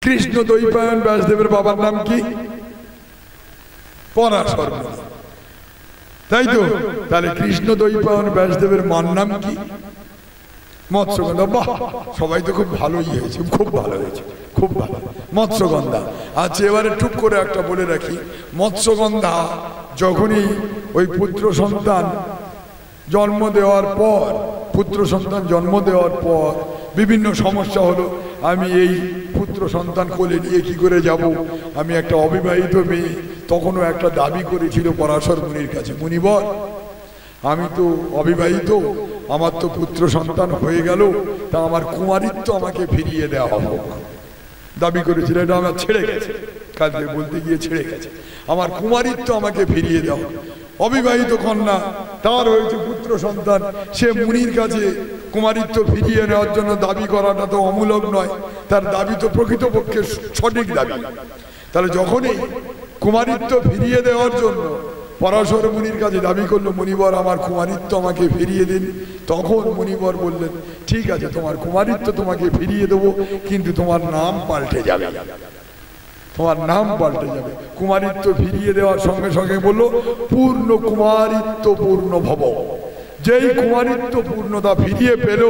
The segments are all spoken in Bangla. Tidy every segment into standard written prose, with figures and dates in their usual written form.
কৃষ্ণ দ্বৈপায়ন ব্যাসদেবের বাবার নাম কি? পরাশর মুনি, তাই তো? তাহলে কৃষ্ণ দ্বৈপায়ন ব্যাসদেবের মার নাম কি? মৎস্যগন্ধা। বাহ, সবাই তো খুব ভালোই হয়েছে, খুব ভালো হয়েছে, খুব ভালো। মৎস্যগন্ধা। আচ্ছা, এবারে টুক করে একটা বলে রাখি, মৎস্যগন্ধা যখনই ওই পুত্র সন্তান জন্ম দেওয়ার পর, বিভিন্ন সমস্যা হলো, আমি এই পুত্র সন্তান কোলে নিয়ে কি করে যাব, আমি একটা অবিবাহিত মেয়ে, তখনও একটা দাবি করেছিল পরাশর মুনির কাছে, মুনিবর আমি তো অবিবাহিত, আমার তো পুত্র সন্তান হয়ে গেল, তা আমার কুমারিত্ব আমাকে ফিরিয়ে দেওয়া হোক। দাবি করেছিল, এটা আমার ছেড়ে গেছে, কাজে বলতে গিয়ে ছেড়ে গেছে, আমার কুমারিত্ব আমাকে ফিরিয়ে দেওয়া। অবিবাহিত কন্যা, তার হয়েছে পুত্র সন্তান, সে মুনির কাছে কুমারিত্ব ফিরিয়ে নেওয়ার জন্য দাবি করাটা তো অমূলক নয়, তার দাবি তো প্রকৃতপক্ষে সঠিক দাবি। তাহলে যখনই কুমারিত্ব ফিরিয়ে দেওয়ার জন্য পরাশর মুনির কাছে দাবি করলো, মুনিবর আমার কুমারিত্ব আমাকে ফিরিয়ে দিন, তখন মুনিবর বললেন, ঠিক আছে, তোমার কুমারিত্ব তোমাকে ফিরিয়ে দেবো, কিন্তু তোমার নাম পাল্টে যাবে, তোমার নাম পাল্টে যাবে। কুমারিত্ব ফিরিয়ে দেওয়ার সঙ্গে সঙ্গে বললো, পূর্ণ কুমারিত্ব পূর্ণ ভব। যেই কুমারিত্ব পূর্ণতা ফিরিয়ে পেল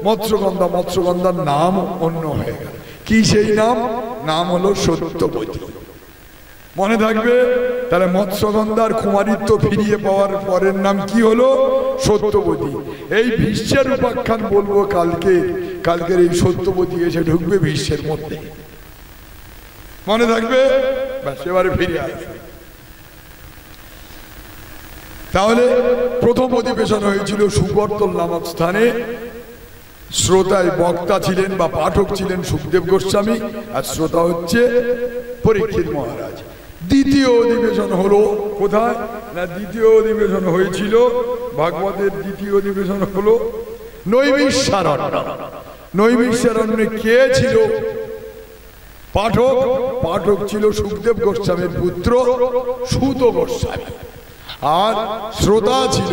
মৎস্যগন্ধা, মৎস্যগন্ধার নাম অন্য হয়ে গেল। কি সেই নাম? নাম হলো সত্যবতী। মনে থাকবে। তাহলে মৎস্যগন্ধার কুমারিত্ব ফিরিয়ে পাওয়ার পরের নাম কি হলো? সত্যবতী। এই ভীষ্মের উপাখ্যান বলবো কালকের এই সত্যবতী এসে ঢুকবে ভীষ্মের মধ্যে, মনে থাকবে। ব্যাস, এবারে ফিরে আসবে। তাহলে প্রথম অধিবেশন হয়েছিল সুকর্তল নামক স্থানে। শ্রোতায় বক্তা ছিলেন বা পাঠক ছিলেন সুখদেব গোস্বামী, আর শ্রোতা হচ্ছে পরীক্ষিত মহারাজ। দ্বিতীয় অধিবেশন হলো কোথায় না? দ্বিতীয় অধিবেশন হয়েছিল, ভাগবতের দ্বিতীয় অধিবেশন হলো নৈমিষারণ্য। নৈমিষারণ্যে কে ছিল পাঠক? পাঠক ছিল সুখদেব গোস্বামীর পুত্র সুত গোস্বামী, আর শ্রোতা ছিল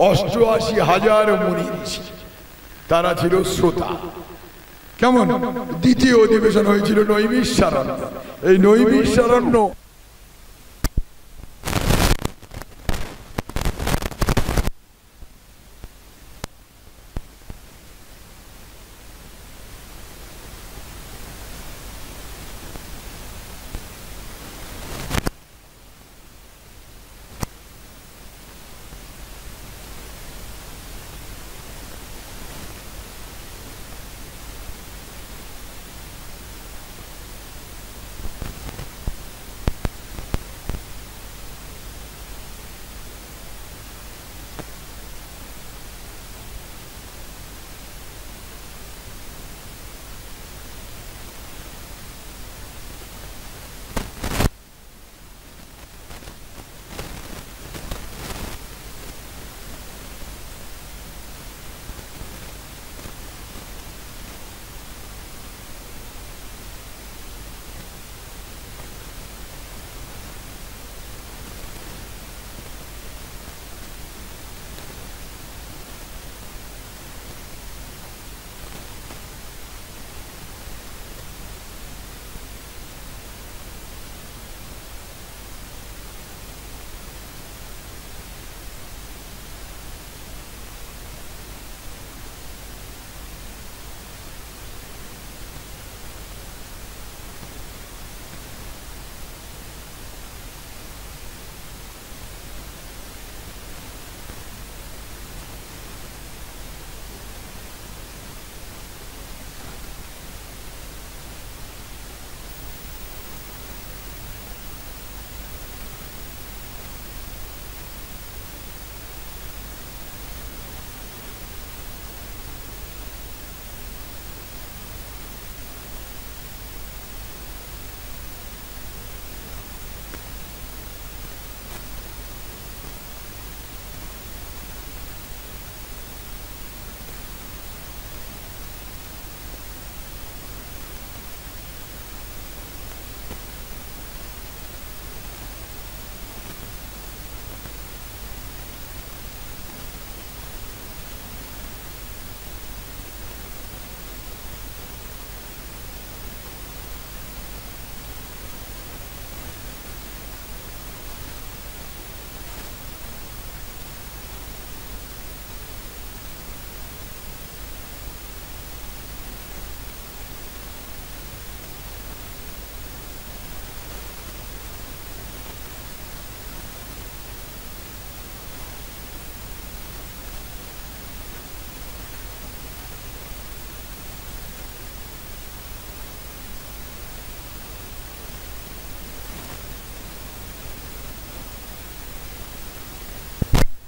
৮৮,০০০ মুনি ঋষি, তারা ছিল শ্রোতা। কেমন? দ্বিতীয় অধিবেশন হয়েছিল নৈমিষারণ্য। এই নৈমিষারণ্য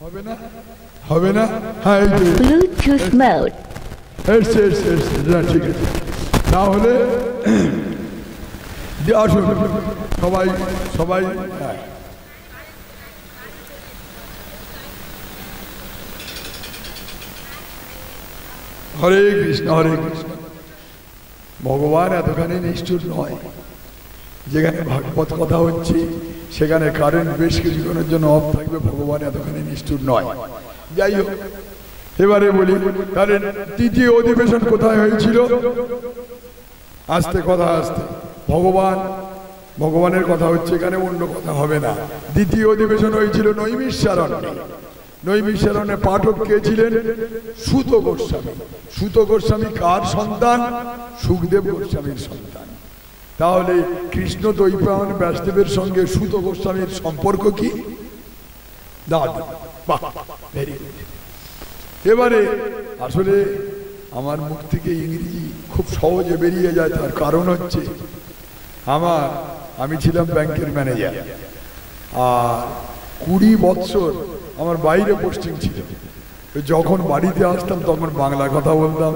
হবে না, হবে না। হ্যাঁ, এই যে Bluetooth mode. এসছে এসছে এসছে, ঠিক আছে। তাহলে আসুন সবাই সবাই। হ্যাঁ, হরে কৃষ্ণ হরে কৃষ্ণ। ভগবান এতখানি নিষ্ঠুর নয়। যেখানে ভাগবত কথা হচ্ছে সেখানে কারেন্ট বেশ কিছুক্ষণের জন্য অফ থাকবে, ভগবান এতখানি নিষ্ঠুর নয়। যাই হোক, এবারে বলি তাহলে তৃতীয় অধিবেশন কোথায় হয়েছিল? আস্তে কথা আস্তে, ভগবানের কথা হচ্ছে এখানে, অন্য কথা হবে না। দ্বিতীয় অধিবেশন হয়েছিল নৈমিষারণ্যে। নৈমিষারণ্যে পাঠক কে ছিলেন? সুত গোস্বামী। সুত গোস্বামী কার সন্তান? সুখদেব গোস্বামীর সন্তান। তাহলে কৃষ্ণ দ্বৈপায়ন ব্যাসদেবের সঙ্গে সুত গোস্বামীর সম্পর্ক কি? দাদু। বাহ, ভেরি গুড। এবারে আসলে আমার মুখ থেকে ইংরেজি খুব সহজে বেরিয়ে যায়, তার কারণ হচ্ছে আমি ছিলাম ব্যাংকের ম্যানেজার, আর 20 বৎসর আমার বাইরে পোস্টিং ছিল। যখন বাড়িতে আসতাম তখন বাংলা কথা বলতাম,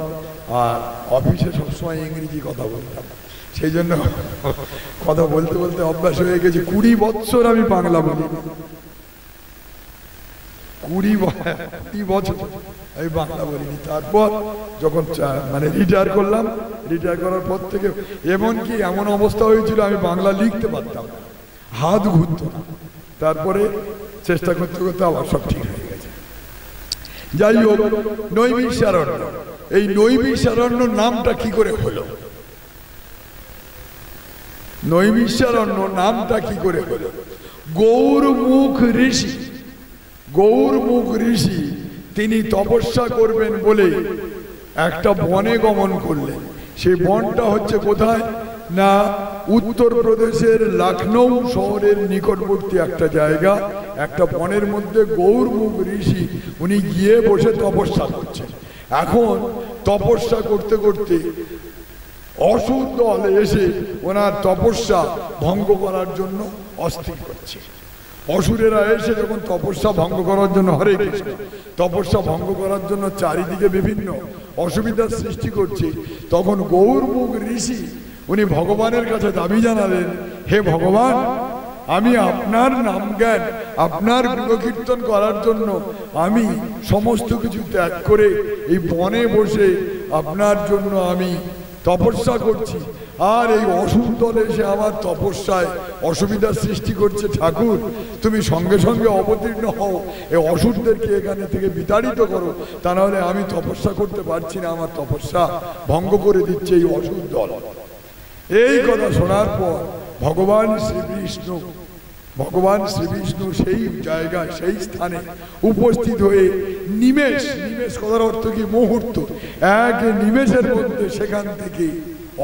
আর অফিসে সবসময় ইংরেজি কথা বলতাম। সেই জন্য কথা বলতে বলতে অভ্যাস হয়ে গেছে। 20 বৎসর আমি বাংলা বলি, 20 বছর আমি বাংলা বলিনি। তারপর যখন মানে রিটায়ার করলাম, রিটায়ার করার পর থেকে এমনকি এমন অবস্থা হয়েছিল আমি বাংলা লিখতে পারতাম না, হাত ঘুরত না। তারপরে চেষ্টা করতে করতে আবার সব ঠিক হয়ে গেছে। যাই হোক, নৈমিষারণ্য, এই নৈমিষারণ্য নামটা কি করে হলো? নৈমিষারণ্য নামটা কি করে হলো? গৌরমুখ ঋষি, গৌরমুখ ঋষি তিনি তপস্যা করবেন বলে একটা বনে গমন করলেন। সেই বনটা হচ্ছে কোথায় না, উত্তরপ্রদেশের লখনৌ শহরের নিকটবর্তী একটা জায়গা। একটা বনের মধ্যে গৌরমুখ ঋষি উনি গিয়ে বসে তপস্যা করছেন। এখন তপস্যা করতে করতে অসুর দল এসে ওনার তপস্যা ভঙ্গ করার জন্য অস্থির করছে। অসুরেরা এসে যখন তপস্যা ভঙ্গ করার জন্য, হরে কৃষ্ণ, তপস্যা ভঙ্গ করার জন্য চারিদিকে বিভিন্ন অসুবিধার সৃষ্টি করছে, তখন গৌরমুখ ঋষি উনি ভগবানের কাছে দাবি জানালেন, হে ভগবান, আমি আপনার নাম জ্ঞান, আপনার গুণকীর্তন করার জন্য আমি সমস্ত কিছু ত্যাগ করে এই বনে বসে আপনার জন্য আমি তপস্যা করছি, আর এই অসুর দল এসে আমার তপস্যায় অসুবিধার সৃষ্টি করছে। ঠাকুর, তুমি সঙ্গে সঙ্গে অবতীর্ণ হও, এই অসুরদেরকে এখানে থেকে বিতাড়িত করো, তা নাহলে আমি তপস্যা করতে পারছি না, আমার তপস্যা ভঙ্গ করে দিচ্ছে এই অসুর দল। এই কথা শোনার পর ভগবান শ্রীবিষ্ণু সেই জায়গায়, সেই স্থানে উপস্থিত হয়ে নিমেষ, নিমেষ কথার অর্থ কি? মুহূর্ত। এক নিমেষের মধ্যে সেখান থেকে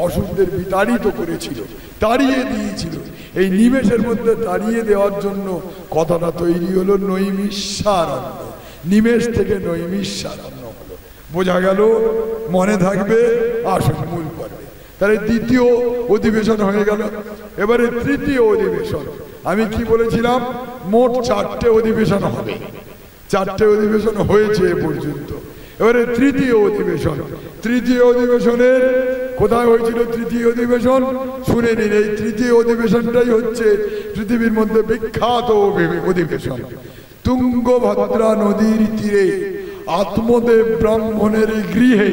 অসুরদের বিতাড়িত করেছিল, তাড়িয়ে দিয়েছিল। এই নিমেষের মধ্যে তাড়িয়ে দেওয়ার জন্য কথাটা তৈরি হলো নৈমিষারণ্য। নিমেষ থেকে নৈমিষারণ্য হলো। বোঝা গেল? মনে থাকবে? আসুন মূল পর্বে। তাহলে দ্বিতীয় অধিবেশন হয়ে গেল। এবারে তৃতীয় অধিবেশন। আমি কি বলেছিলাম? মোট 4টে অধিবেশন হবে। 4টে অধিবেশন হয়েছে এ পর্যন্ত। এবারে তৃতীয় অধিবেশন। তৃতীয় অধিবেশনের কোথায় হয়েছিল? তৃতীয় অধিবেশন শুনে নিন। এই তৃতীয় অধিবেশনটাই হচ্ছে পৃথিবীর মধ্যে বিখ্যাত অধিবেশন। তুঙ্গভদ্রা নদীর তীরে আত্মদেব ব্রাহ্মণের গৃহে,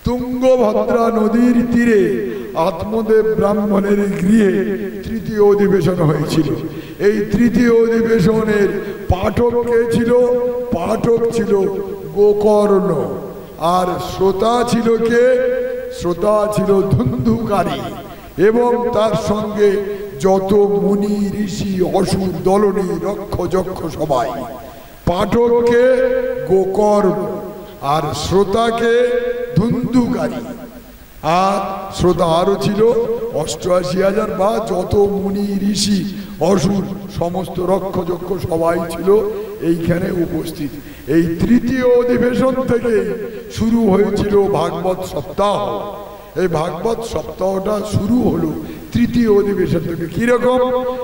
তুঙ্গভদ্রা নদীর তীরে আত্মদেব ব্রাহ্মণের গৃহে তৃতীয় অধিবেশন হয়েছিল। এই তৃতীয় অধিবেশনের পাঠক কে ছিল? পাঠক ছিল গোকর্ণ, আর শ্রোতা ছিল কে? শ্রোতা ছিল ধুন্ধুকারী, এবং তার সঙ্গে যত মুনি ঋষি অসুর দলনী রক্ষ যক্ষ সবাই। পাঠককে গোকর্ণ আর শ্রোতাকে ধুন্ধুকারী, আর শ্রোতা আরো ছিল 88,000 বা যত মুনি ঋষি অসুর সমস্ত রক্ষ যক্ষ সবাই ছিল এইখানে উপস্থিত। এই তৃতীয় অধিবেশন থেকে শুরু হয়েছিল ভাগবত সপ্তাহ। এই ভাগবত সপ্তাহটা শুরু হলো তৃতীয় অধিবেশন থেকে। কিরকম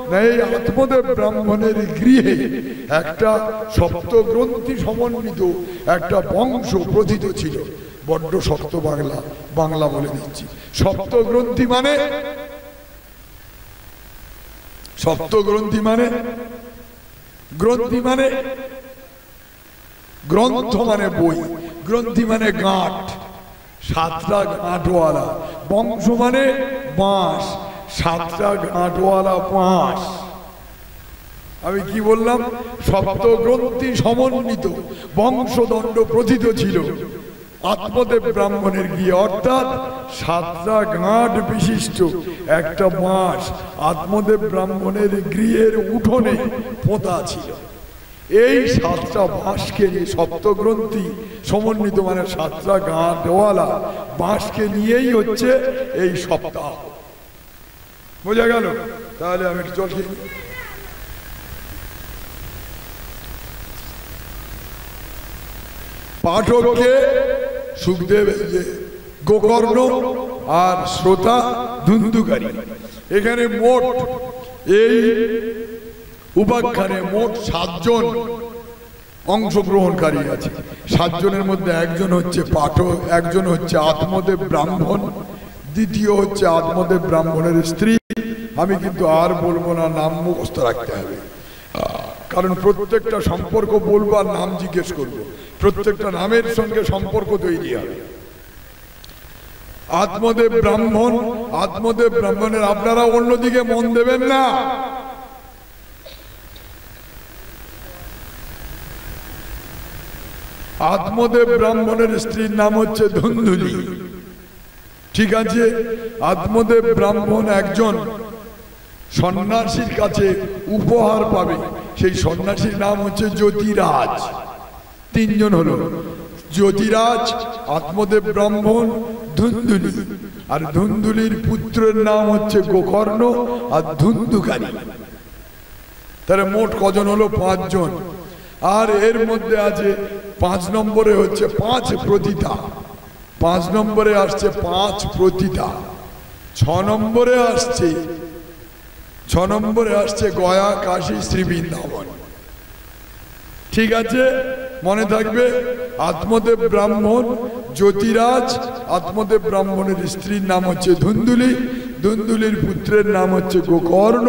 না, এই আত্মদেব ব্রাহ্মণের গৃহে একটা সপ্তগ্রন্থি সমন্বিত একটা বংশ প্রথিত ছিল। বড্ড শক্ত বাংলা, বাংলা বলে দিচ্ছি। সপ্তগ্রন্থি মানে, সপ্তগ্রন্থি মানে, গ্রন্থি মানে গ্রন্থ মানে বই, গ্রন্থি মানে গাঁট, সাতটা গাঁটওয়ালা। বংশ মানে বাঁশ, সাতটা গাঁটওয়ালা বাঁশ। আমি কি বললাম? সপ্তগ্রন্থি সমন্বিত বংশদণ্ড প্রথিত ছিল আত্মদেব ব্রাহ্মণের গিয়ে, অর্থাৎ সাতটা গাঁট বিশিষ্ট একটা বাঁশ আত্মদেব ব্রাহ্মণের গৃহের উঠোনে পোঁতা ছিল। এই সাতটা বাঁশকে নিয়ে, সপ্তগ্রন্থি সমন্বিত মানে সাতটা গাঁটওয়ালা বাঁশকে নিয়েই হচ্ছে এই সপ্তাহ। বোঝা গেল? তাহলে আমি একটু জল খেয়ে নিই। পাঠককে সুখদেব, গোকর্ণ আর শ্রোতা ধুন্ধুকারী। এখানে মোট এই উপাখ্যানে মোট 7 জন অংশগ্রহণকারী আছে। 7 জনের মধ্যে একজন হচ্ছে পাঠক, একজন হচ্ছে আত্মদেব ব্রাহ্মণ, দ্বিতীয় হচ্ছে আত্মদেব ব্রাহ্মণের স্ত্রী। আমি কিন্তু আর বলবো না, নাম মুখস্থ রাখতে হবে, কারণ প্রত্যেকটা সম্পর্ক বলবো আর নাম জিজ্ঞেস করবো, প্রত্যেকটা নামের সঙ্গে সম্পর্ক তৈরি হবে। আত্মদেব ব্রাহ্মণ, আত্মদেব ব্রাহ্মণের, আপনারা অন্যদিকে মন দেবেন না। আত্মদেব ব্রাহ্মণের স্ত্রীর নাম হচ্ছে ধুন্ধুলি, ঠিক আছে? আত্মদেব ব্রাহ্মণ একজন সন্ন্যাসীর কাছে উপহার পাবে, সেই সন্ন্যাসীর নাম হচ্ছে জ্যোতিরাজ। 3 জন হলো জ্যোতিরাজ, আত্মদেব ব্রাহ্মণ, ধুন্ধুলি। আর ধুন্ধুলির পুত্রের নাম হচ্ছে গোকর্ণ আর ধুন্ধুকারী। তাহলে মোট কজন হলো? 5 জন। আর এর মধ্যে আছে 5 নম্বরে হচ্ছে 5 প্রতিতা, 5 নম্বরে আসছে 5 প্রতিতা। 6 নম্বরে আসছে গয়া, কাশী, শ্রী বৃন্দাবন। ঠিক আছে, মনে থাকবে। আত্মদেব ব্রাহ্মণ, জ্যোতিরাজ, আত্মদেব ব্রাহ্মণের স্ত্রীর নাম হচ্ছে ধুন্ধুলি, ধুন্ধুলির পুত্রের নাম হচ্ছে গোকর্ণ,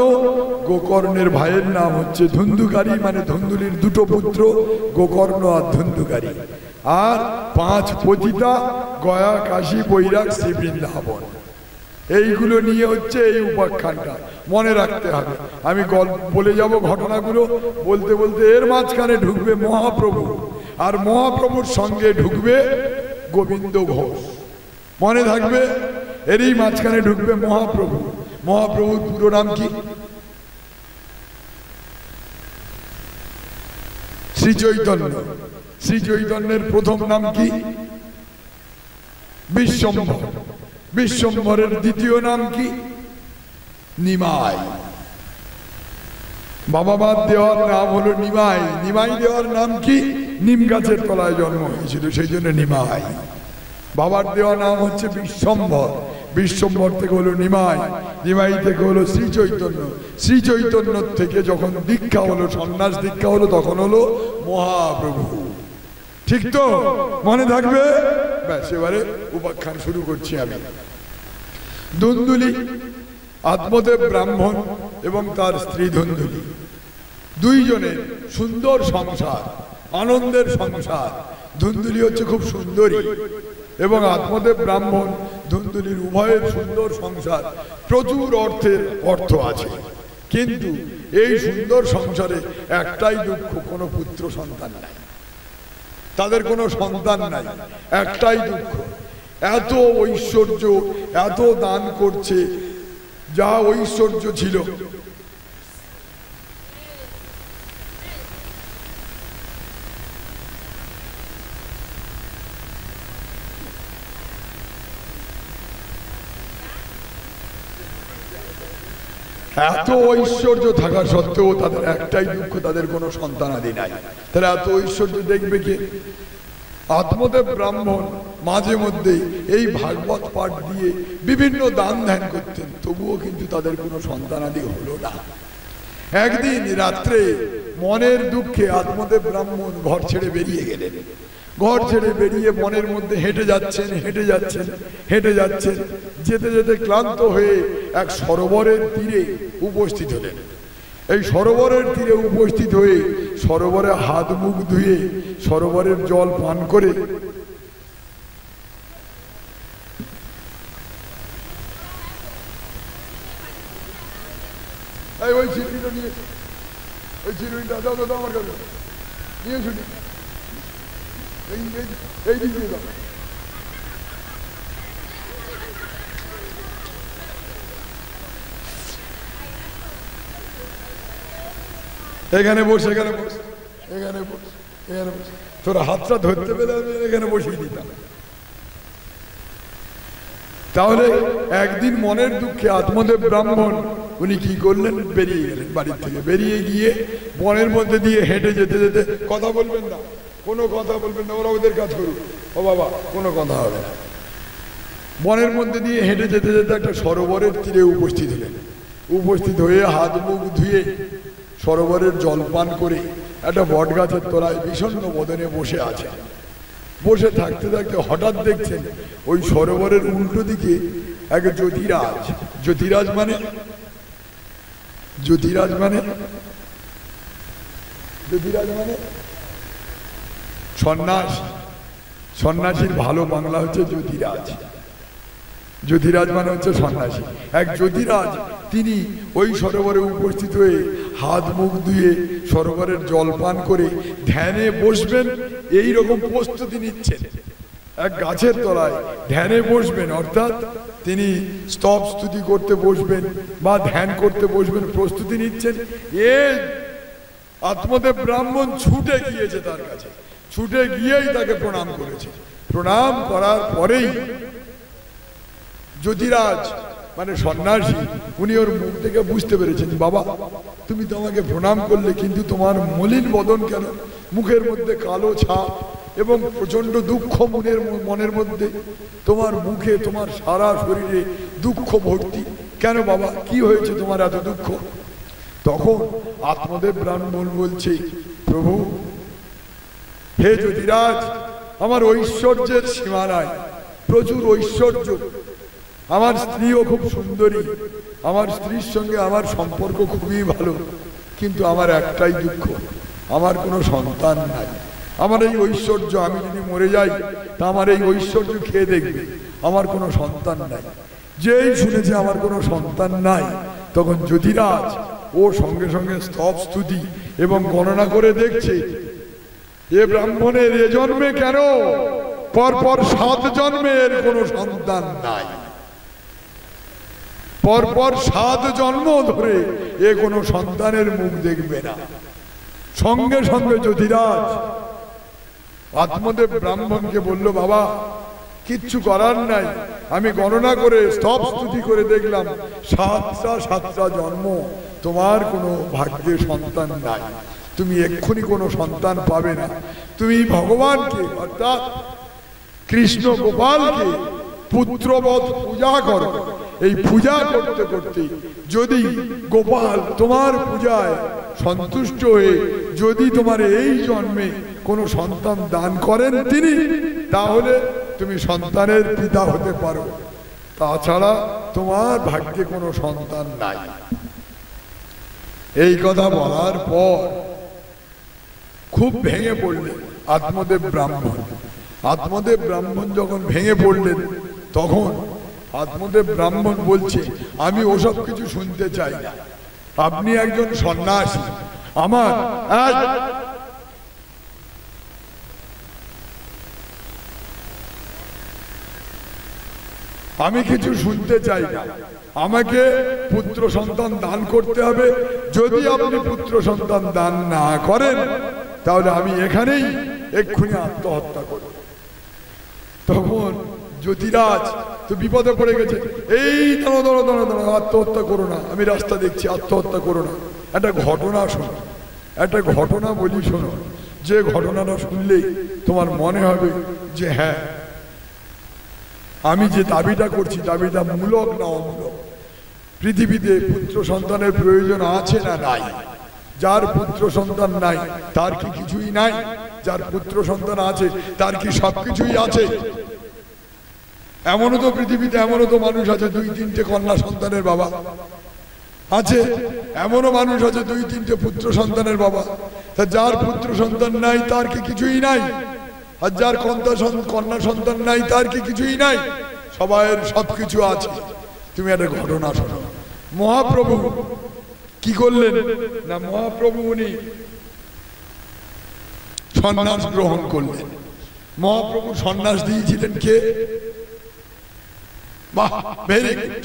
গোকর্ণের ভাইয়ের নাম হচ্ছে ধুন্ধুকারী, মানে ধুন্ধুলির 2টো পুত্র গোকর্ণ আর ধুন্ধুকারী। আর 5 পতিতা, গয়া, কাশী, বৈরাগ, শ্রী বৃন্দাবন। এইগুলো নিয়ে হচ্ছে এই উপাখ্যানটা, মনে রাখতে হবে। আমি বলে যাব ঘটনাগুলো, বলতে বলতে এর মাঝখানে ঢুকবে মহাপ্রভু, আর মহাপ্রভুর সঙ্গে ঢুকবে গোবিন্দ ঘোষ, মনে থাকবে। এরই মাঝখানে ঢুকবে মহাপ্রভু। মহাপ্রভুর পুরো নাম কি? শ্রী চৈতন্য। শ্রী চৈতন্যের প্রথম নাম কি? বিশ্বম্ভর। বিশ্বম্ভরের দ্বিতীয় নাম কি? নিমাই। বাবা মার দেওয়ার নাম হলো নিমাই। নিমাই দেওয়ার নাম কি? নিম গাছের তলায় জন্ম হয়েছিল, সেই জন্য নিমাই। বাবার দেওয়া নাম হচ্ছে বিশ্বম্ভর। বিশ্বম্ভর থেকে হলো নিমাই, নিমাই থেকে হলো শ্রী চৈতন্য। শ্রী চৈতন্য থেকে যখন দীক্ষা হলো, সন্ন্যাস দীক্ষা হলো, তখন হলো মহাপ্রভু। ঠিক তো? মনে থাকবে? ব্যাস, এবারে উপাখ্যান শুরু করছি আমি। ধুন্ধুলি, আত্মদেব ব্রাহ্মণ এবং তার স্ত্রী ধুন্ধুলি, 2 জনের সুন্দর সংসার, আনন্দের সংসার। ধুন্ধুলি হচ্ছে খুব সুন্দরী এবং আত্মদেব ব্রাহ্মণ, ধুন্ধুলির উভয়ের সুন্দর সংসার, প্রচুর অর্থ আছে। কিন্তু এই সুন্দর সংসারে একটাই দুঃখ, কোনো পুত্র সন্তান নাই, তাদের কোনো সন্তান নাই, একটাই দুঃখ। এত ঐশ্বর্য, এত দান করছে, যা ঐশ্বর্য ছিল এত ঐশ্বর্য থাকা সত্ত্বেও তাদের একটাই দুঃখ, তাদের কোনো সন্তানাদি নাই। তাহলে এত ঐশ্বর্য দেখবে কে? আত্মদেব ব্রাহ্মণ মাঝে মধ্যে এই ভাগবত পাঠ দিয়ে বিভিন্ন দান ধ্যান করতেন, তবুও কিন্তু তাদের কোনো সন্তানাদি হলো না। একদিন রাত্রে মনের দুঃখে আত্মদেব ব্রাহ্মণ ঘর ছেড়ে বেরিয়ে গেলেন। ঘর ছেড়ে বেরিয়ে বনের মধ্যে হেঁটে যাচ্ছেন, যেতে যেতে ক্লান্ত হয়ে এক সরোবরের তীরে উপস্থিত হলেন। এই সরোবরের তীরে উপস্থিত হয়ে সরোবরে হাত মুখ ধুয়ে সরোবরের জল পান করে ওই চিরুনিটা নিয়ে, ওই চিরুনিটা দাও দাও আমার কাছে নিয়ে শুনি, এই দিক দিয়ে দাও। এখানে বস, এখানে বস, এখানে বস, এখানে বস। তোর হাতটা ধরতে পেলে আমি এখানে বসিয়ে দিতাম। তাহলে একদিন মনের দুঃখে আত্মদেব ব্রাহ্মণ উনি কি করলেন, বেরিয়ে গেলেন বাড়ির থেকে। বেরিয়ে গিয়ে বনের মধ্যে দিয়ে হেঁটে যেতে যেতে, কথা বলবেন না, কোনো কথা বলবেন না, ওরা ওদের কাজ করুক, ও বাবা কোনো কথা হবে না। বনের মধ্যে দিয়ে হেঁটে যেতে যেতে একটা সরোবরের তীরে উপস্থিত হলেন। উপস্থিত হয়ে হাত মুখ ধুয়ে সরোবরের জল পান করে একটা বট গাছের তলায় বিষণ্ণ বদনে বসে আছে। বসে থাকতে থাকতে হঠাৎ দেখছেন ওই সরোবরের উল্টো দিকে এক জ্যোতিরাজ। জ্যোতিরাজ মানে, জ্যোতিরাজ মানে, জ্যোতিরাজ মানে সন্ন্যাসী। সন্ন্যাসীর ভালো বাংলা হচ্ছে জ্যোতিরাজ। জ্যোতিরাজ মানে হচ্ছে সন্ন্যাসী। এক জ্যোতিরাজ তিনি ওই সরোবরে উপস্থিত হয়ে হাত মুখ ধুয়ে সরোবরের জল পান করে ধ্যানে বসবেন, এই রকম প্রস্তুতি নিচ্ছেন। এক গাছের তলায় ধ্যানে বসবেন, অর্থাৎ তিনি স্তব স্তুতি করতে বসবেন বা ধ্যান করতে বসবেন, প্রস্তুতি নিচ্ছেন। এ আত্মদেব ব্রাহ্মণ ছুটে গিয়েছে তার কাছে, ছুটে গিয়েই তাকে প্রণাম করেছে। প্রণাম করার পরেই জ্যোতিরাজ মানে সন্ন্যাসী উনি ওর মুখ থেকে বুঝতে পেরেছেন, বাবা তুমি তো আমাকে প্রণাম করলে, কিন্তু তোমার মলিন বদন কেন, মুখের মধ্যে কালো ছাপ এবং প্রচন্ড দুঃখ মনের মধ্যে, তোমার মুখে তোমার সারা শরীরে দুঃখ ভর্তি, কেন বাবা কি হয়েছে তোমার এত দুঃখ? তখন আত্মদেব ব্রাহ্মণ বলছে, প্রভু হে জ্যোতিরাজ, আমার ঐশ্বর্যের সীমা নাই, প্রচুর ঐশ্বর্য, আমার স্ত্রীও খুব সুন্দরী, আমার স্ত্রীর সঙ্গে আমার সম্পর্ক খুবই ভালো, কিন্তু আমার একটাই দুঃখ, আমার কোনো সন্তান নাই। আমার এই ঐশ্বর্য, আমি যদি মরে যাই তা আমার এই ঐশ্বর্য খেয়ে দেখবে, আমার কোনো সন্তান নাই। যেই শুনেছে আমার কোনো সন্তান নাই, তখন জ্যোতিরাজ ও সঙ্গে সঙ্গে স্তব স্তুতি এবং গণনা করে দেখছে, এ ব্রাহ্মণের এ জন্মে কেন পরপর 7 জন্মের কোনো সন্তান নাই, পরপর 7 জন্ম ধরে এ কোনো সন্তানের মুখ দেখবে না। সঙ্গে সঙ্গে জ্যোতিরাজ আত্মদেব ব্রাহ্মণকে বলল, বাবা কিচ্ছু করার নাই, আমি গণনা করে স্তব স্তুতি করে দেখলাম 7টা জন্ম তোমার কোনো ভাগ্যে সন্তান নাই, তুমি এক্ষুনি কোনো সন্তান পাবে না। তুমি ভগবানকে অর্থাৎ কৃষ্ণ গোপালকে পুত্রবৎ পূজা করো। এই পূজা করতে করতে যদি গোপাল তোমার পূজায় সন্তুষ্ট হয়ে যদি তোমার এই জন্মে কোনো সন্তান দান করেন তিনি, তাহলে তুমি সন্তানের পিতা হতে পারো, তাছাড়া তোমার ভাগ্যে কোনো সন্তান নাই। এই কথা বলার পর খুব ভেঙে পড়লেন আত্মদেব ব্রাহ্মণ। আত্মদেব ব্রাহ্মণ যখন ভেঙে পড়লেন, তখন আত্মদেব ব্রাহ্মণ বলছে, আমি ওসব কিছু শুনতে চাই না, আপনি একজন সন্ন্যাসী, আমার আমি কিছু শুনতে চাই না, আমাকে পুত্র সন্তান দান করতে হবে। যদি আপনি পুত্র সন্তান দান না করেন, তাহলে আমি এখানেই এক্ষুনি আত্মহত্যা করব। তখন জ্যোতিরাজ তো বিপদে পড়ে গেছে, এই দাঁড়ো দাঁড়ো দাঁড়ো দাঁড়ো, আত্মহত্যা করো না, আমি রাস্তা দেখছি, আত্মহত্যা করো না। একটা ঘটনা শোনো, একটা ঘটনা বলি শোনো, যে ঘটনাটা শুনলেই তোমার মনে হবে যে হ্যাঁ আমি যে দাবিটা করছি দাবিটা মূলক না অমূলক? পৃথিবীতে পুত্র সন্তানের প্রয়োজন আছে না নাই? যার পুত্র সন্তান নাই তার কি কিছুই নাই? যার পুত্র সন্তান আছে তার কি সবকিছুই আছে? এমনও তো পৃথিবীতে এমনও তো মানুষ আছে 2-3টে কন্যা সন্তানের বাবা আছে, এমনও মানুষ আছে 2-3টে পুত্র সন্তানের বাবা। তা যার পুত্র সন্তান নাই তার কি কিছুই নাই? আর যার কন্যা সন্তান নাই তার কি কিছুই নাই? সবাইয়ের সবকিছু আছে। তুমি একটা ঘটনা শোনো। মহাপ্রভু কি করলেন না, মহাপ্রভু উনি সন্ন্যাস গ্রহণ করলেন। মহাপ্রভু সন্ন্যাস দিয়েছিলেন কে? বাহ, ভেরি গুড।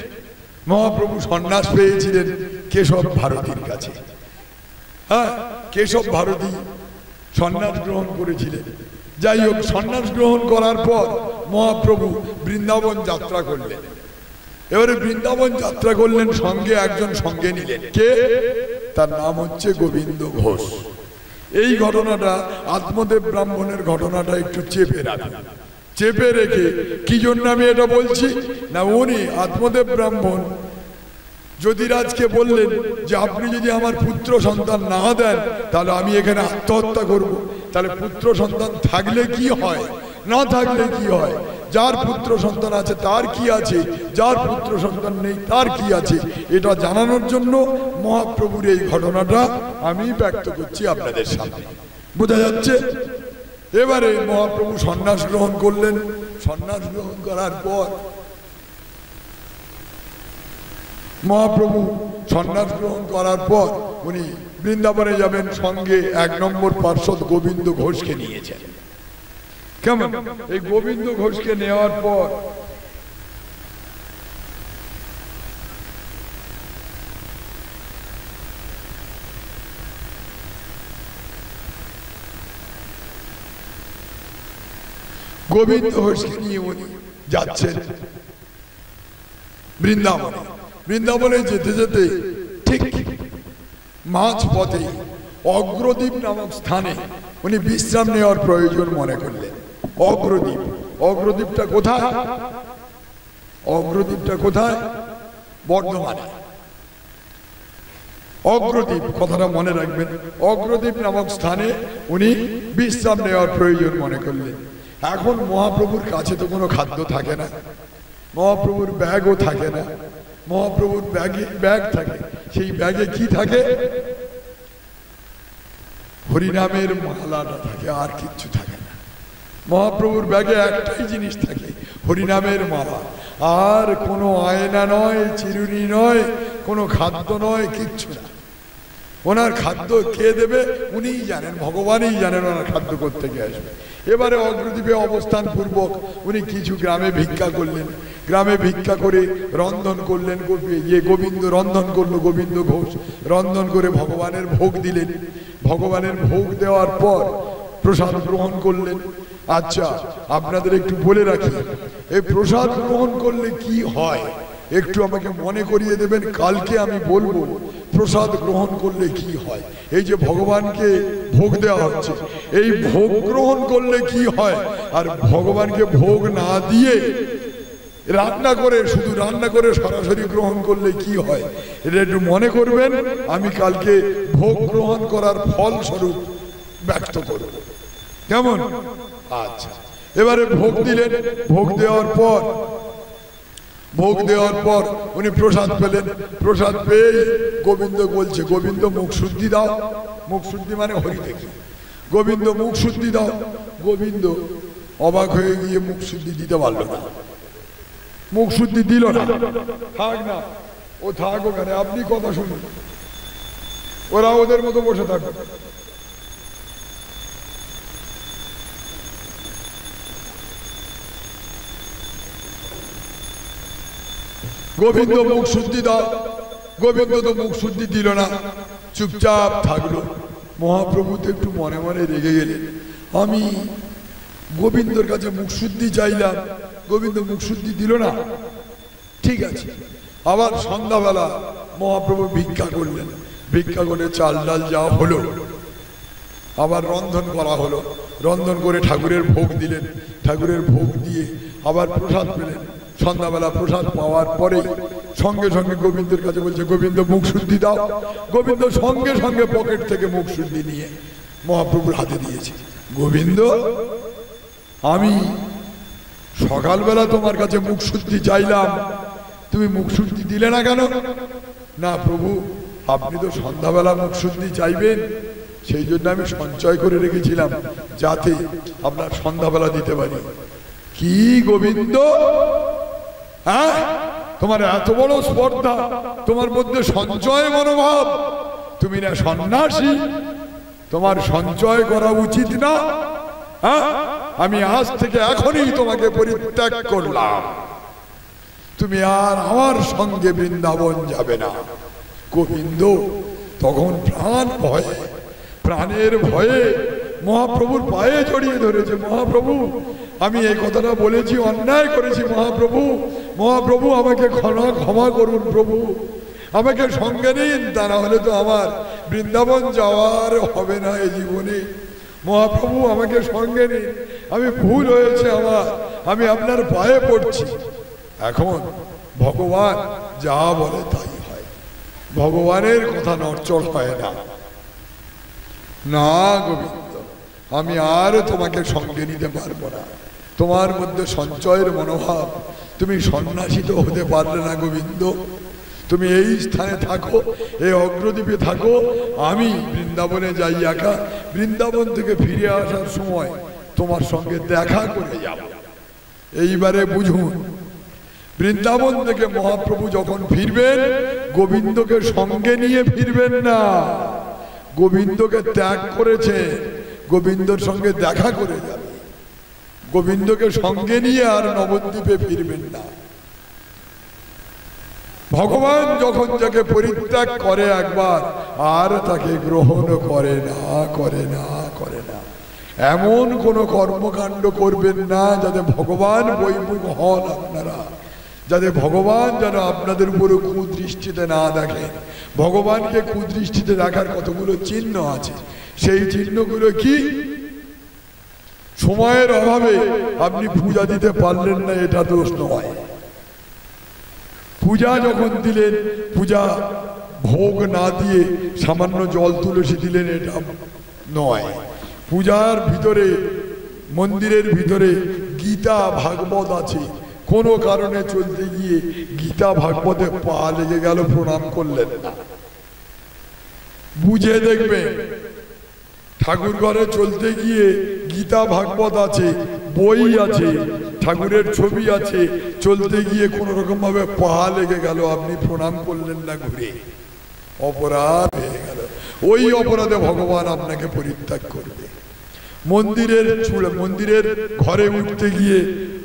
মহাপ্রভু সন্ন্যাস পেয়েছিলেন কেশব ভারতীর কাছে। হ্যাঁ, কেশব ভারতী সন্ন্যাস গ্রহণ করেছিলেন। যাই হোক, সন্ন্যাস গ্রহণ করার পর মহাপ্রভু বৃন্দাবন যাত্রা করলেন। এবারে বৃন্দাবন যাত্রা করলেন, সঙ্গে একজন সঙ্গে নিলেন। কে? তার নাম হচ্ছে গোবিন্দ ঘোষ। এই ঘটনাটা আত্মদেব ব্রাহ্মণের ঘটনাটা একটু চেপে রাখুন। চেপে রেখে কি জন্য আমি এটা বলছি না, উনি আত্মদেব ব্রাহ্মণ যদিরাজকে বললেন যে আপনি যদি আমার পুত্র সন্তান না দেন তাহলে আমি এখানে আত্মহত্যা করব। তাহলে পুত্র সন্তান থাকলে কি হয়, না থাকলে কি হয়? যার পুত্র সন্তান আছে তার কি আছে, যার পুত্র সন্তান নেই তার কি আছে, এটা জানানোর জন্য মহাপ্রভুর এই ঘটনাটা আমি ব্যক্ত করছি আপনাদের সামনে। বোঝা যাচ্ছে? এবারে মহাপ্রভু সন্ন্যাস গ্রহণ করলেন। সন্ন্যাস গ্রহণ করার পর মহাপ্রভু সন্ন্যাস গ্রহণ করার পর উনি বৃন্দাবনে যাবেন, সঙ্গে 1 নম্বর পার্ষদ গোবিন্দ ঘোষকে নিয়েছেন। কেমন? এই গোবিন্দ ঘোষকে নেওয়ার পর গোবিন্দ ঘোষকে নিয়ে উনি যাচ্ছেন বৃন্দাবনে। বৃন্দাবনে যেতে যেতে ঠিক মাঝ পথে অগ্রদ্বীপ নামক স্থানে উনি বিশ্রাম নেওয়ার প্রয়োজন মনে করলেন। অগ্রদ্বীপ, অগ্রদ্বীপটা কোথায়? অগ্রদ্বীপটা কোথায়? বর্ধমানে। অগ্রদ্বীপ, কথাটা মনে রাখবেন। অগ্রদ্বীপ নামক স্থানে উনি বিশ্রাম নেওয়ার প্রয়োজন মনে করলেন। এখন মহাপ্রভুর কাছে তো কোনো খাদ্য থাকে না, মহাপ্রভুর ব্যাগও থাকে না। মহাপ্রভুর ব্যাগ থাকে, সেই ব্যাগে কি থাকে? হরিনামের মালাটা থাকে, আর কিচ্ছু থাকে না। মহাপ্রভুর ব্যাগে একটাই জিনিস থাকে, হরিনামের মালা। আর কোনো আয়না নয়, চিরুনি নয়, কোনো খাদ্য নয়, কিচ্ছু না। ওনার খাদ্য কে দেবে উনিই জানেন, ভগবানই জানেন ওনার খাদ্য কোত্থেকে আসবে। এবারে অগ্রদ্বীপে অবস্থান পূর্বক উনি কিছু গ্রামে ভিক্ষা করলেন। গ্রামে ভিক্ষা করে রন্ধন করলেন। গোবিন্দ রন্ধন করলো, গোবিন্দ ঘোষ রন্ধন করে ভগবানের ভোগ দিলেন। ভগবানের ভোগ দেওয়ার পর প্রসাদ গ্রহণ করলেন। আচ্ছা, আপনাদের একটু বলে রাখি, এই প্রসাদ গ্রহণ করলে কি হয় একটু আমাকে মনে করিয়ে দেবেন। কালকে আমি বলবো প্রসাদ গ্রহণ করলে কি হয়। এই যে ভগবানকে ভোগ দেওয়া হচ্ছে, এই ভোগ গ্রহণ করলে কি হয়, আর ভগবানকে ভোগ না দিয়ে রান্না করে, শুধু রান্না করে সরাসরি গ্রহণ করলে কি হয়, এটা একটু মনে করবেন। আমি কালকে ভোগ গ্রহণ করার ফলস্বরূপ ব্যক্ত করব, কেমন? আচ্ছা, এবারে ভোগ দিলেন। ভোগ দেওয়ার পর উনি প্রসাদ পেলেন। প্রসাদ পেয়ে গোবিন্দ বলছে, গোবিন্দ মুখ শুদ্ধি দাও। মুখ শুদ্ধি মানে হরি দেখি। গোবিন্দ মুখ শুদ্ধি দাও। গোবিন্দ অবাক হয়ে গিয়ে মুখ শুদ্ধি দিতে পারলো না, মুখ শুদ্ধি দিল না। থাক না, ও থাক ওখানে, আপনি কথা শুনুন, ওরা ওদের মতো বসে থাকবে। গোবিন্দ মুখ শুদ্ধি দাও। গোবিন্দ তো মুখ শুদ্ধি দিল না, চুপচাপ থাকলো। মহাপ্রভু তো একটু মনে মনে রেগে গেলেন। আমি গোবিন্দর কাছে মুখ শুদ্ধি চাইলাম, গোবিন্দ মুখ শুদ্ধি দিল না, ঠিক আছে। আবার সন্ধ্যাবেলা মহাপ্রভু ভিক্ষা করলেন। ভিক্ষা করে চাল ডাল যা হলো, আবার রন্ধন করা হলো। রন্ধন করে ঠাকুরের ভোগ দিলেন, ঠাকুরের ভোগ দিয়ে আবার প্রসাদ পেলেন। সন্ধ্যাবেলা প্রসাদ পাওয়ার পরে সঙ্গে সঙ্গে গোবিন্দের কাছে বলছে, গোবিন্দ মুখ শুদ্ধি দাও। গোবিন্দ সঙ্গে সঙ্গে পকেট থেকে মুখ শুদ্ধি নিয়ে মহাপ্রভুর হাতে দিয়েছে। গোবিন্দ, আমি সকালবেলা তোমার কাছে মুখ শুদ্ধি চাইলাম, তুমি মুখ শুদ্ধি দিলে না কেন? না প্রভু, আপনি তো সন্ধ্যাবেলা মুখ শুদ্ধি চাইবেন, সেই জন্য আমি সঞ্চয় করে রেখেছিলাম যাতে আপনার সন্ধ্যাবেলা দিতে পারি। কি গোবিন্দ, হ্যাঁ, তোমার এত বড় স্পর্ধা, তোমার মধ্যে সঞ্চয় মনোভাব, তুমি না সন্ন্যাসী, তোমার সঞ্চয় করা উচিত না। হ্যাঁ, আমি আজ থেকে এখনই তোমাকে পরিত্যাগ করলাম, তুমি আর আমার সঙ্গে বৃন্দাবন যাবে না। গোবিন্দ তখন প্রাণের ভয়ে মহাপ্রভুর পায়ে জড়িয়ে ধরেছে। মহাপ্রভু, আমি এই কথাটা বলেছি, অন্যায় করেছি মহাপ্রভু, মহাপ্রভু আমাকে ক্ষমা করুন প্রভু, আমাকে সঙ্গে নিন, তা না হলে তো আমার বৃন্দাবন যাওয়ার হবে না এই জীবনে। মহাপ্রভু আমাকে সঙ্গে নিন, আমি ভুল হয়েছে আমার, আমি আপনার পায়ে পড়ছি। এখন ভগবান যা বলে তাই হয়, ভগবানের কথা নড়চড় হয় না। না গোবিন্দ, আমি আর তোমাকে সঙ্গে নিতে পারবো না, তোমার মধ্যে সঞ্চয়ের মনোভাব, তুমি সন্ন্যাসী তো হতে পারলে না গোবিন্দ। তুমি এই স্থানে থাকো, এই অগ্রদ্বীপে থাকো, আমি বৃন্দাবনে যাই একা। বৃন্দাবন থেকে ফিরে আসার সময় তোমার সঙ্গে দেখা করে যাব। এইবারে বুঝুন, বৃন্দাবন থেকে মহাপ্রভু যখন ফিরবেন, গোবিন্দকে সঙ্গে নিয়ে ফিরবেন না, গোবিন্দকে ত্যাগ করেছে, গোবিন্দর সঙ্গে দেখা করে যাবে, গোবিন্দকে সঙ্গে নিয়ে আর নবদ্বীপে ফিরবেন না। ভগবান যখন যাকে পরিত্যাগ করে একবার, আর তাকে গ্রহণ করে না, করে না, করে না। এমন কোন কর্মকাণ্ড করবেন না যাতে ভগবান বৈমুখ হন আপনারা, যাতে ভগবান যেন আপনাদের উপরে কুদৃষ্টিতে না দেখেন। ভগবানকে কুদৃষ্টিতে দেখার কতগুলো চিহ্ন আছে, সেই চিহ্নগুলো কি? সময়ের অভাবে আপনি পূজা দিতে পারলেন না, এটা দোষ নয়। পূজা যখন দিলেন, পূজা ভোগ না দিয়ে সামান্য জল তুলসী দিলেন, এটা নয়। পূজার ভিতরে, মন্দিরের ভিতরে গীতা ভাগবত আছে, কোনো কারণে চলতে গিয়ে গীতা ভাগবতে পা লেগে গেল, প্রণাম করলেন না। বুঝে দেখবেন, ঠাকুর ঘরে চলতে গিয়ে গীতা ভাগবত আছে, বই আছে, ঠাকুরের ছবি আছে, চলতে গিয়ে কোন রকম ভাবে পা লেগে গেল, আপনি প্রণাম করলেন না, ঘুরে অপরাধ হয়ে গেল। ওই অপরাধে ভগবান আপনাকে পরিত্যাগ করবে। মন্দিরের ঘরে উঠতে গিয়ে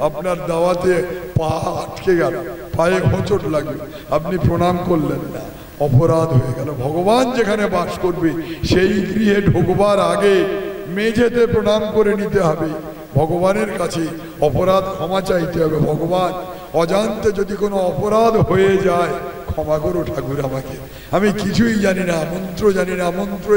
আপনার দাওয়াতে পা আটকে গেল, পায়ে হোঁচট লাগলো, আপনি প্রণাম করলেন না, অপরাধ হয়ে গেল। ভগবান যেখানে বাস করবে সেই গৃহে ঢোকবার আগে মেঝেতে প্রণাম করে নিতে হবে, ভগবানের কাছে অপরাধ ক্ষমা চাইতে হবে। ভগবান, অজান্তে যদি কোনো অপরাধ হয়ে যায় ক্ষমা করো ঠাকুর আমাকে, আমি কিছুই জানি না, মন্ত্র জানি না, মন্ত্র